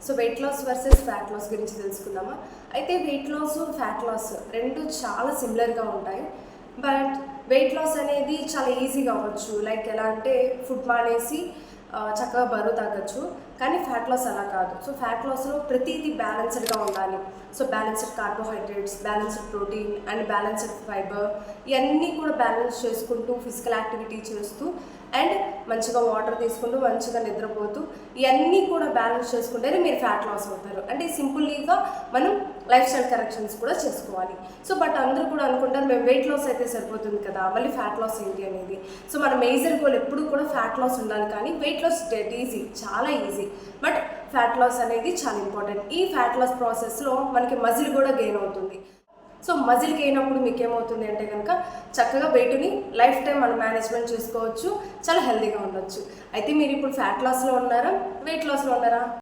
So weight loss versus fat loss గురించి తెలుసుకుందామా. అయితే వెయిట్ లాస్ ఫ్యాట్ లాస్ రెండు చాలా సిమిలర్గా ఉంటాయి. బట్ వెయిట్ లాస్ అనేది చాలా ఈజీగా అవ్వచ్చు. లైక్ ఎలా అంటే ఫుడ్ మానేసి చక్కగా బరువు తగ్గచ్చు. కానీ ఫ్యాట్ లాస్ అలా కాదు. సో ఫ్యాట్ లాస్లో ప్రతిదీ బ్యాలెన్స్డ్గా ఉండాలి. So balanced carbohydrates, balanced protein and balanced fibre, ఇవన్నీ కూడా బ్యాలెన్స్ చేసుకుంటూ ఫిజికల్ యాక్టివిటీ చేస్తూ అండ్ మంచిగా వాటర్ తీసుకుంటూ మంచిగా నిద్రపోతూ ఇవన్నీ కూడా బ్యాలెన్స్ చేసుకుంటేనే మీరు ఫ్యాట్ లాస్ అవుతారు. అంటే సింపుల్గా మనం లైఫ్ స్టైల్ కరెక్షన్స్ కూడా చేసుకోవాలి. సో బట్ అందరూ కూడా అనుకుంటారు మేము వెయిట్ లాస్ అయితే సరిపోతుంది కదా, మళ్ళీ ఫ్యాట్ లాస్ ఏంటి అనేది. సో మన మేజర్ గోల్ ఎప్పుడు కూడా ఫ్యాట్ లాస్ ఉండాలి. కానీ వెయిట్ లాస్ డెడ్ ఈజీ, చాలా ఈజీ. బట్ ఫ్యాట్ లాస్ అనేది చాలా ఇంపార్టెంట్. ఈ ఫ్యాట్ లాస్ ప్రాసెస్లో మనకి మజిల్ కూడా గెయిన్ అవుతుంది. సో మజిల్ గెయిన్ అప్పుడు మీకు ఏమవుతుంది అంటే కనుక చక్కగా వెయిట్ని లైఫ్ టైం మనం మేనేజ్మెంట్ చేసుకోవచ్చు, చాలా హెల్తీగా ఉండొచ్చు. అయితే మీరు ఇప్పుడు ఫ్యాట్ లాస్లో ఉన్నారా, వెయిట్ లాస్లో ఉన్నారా?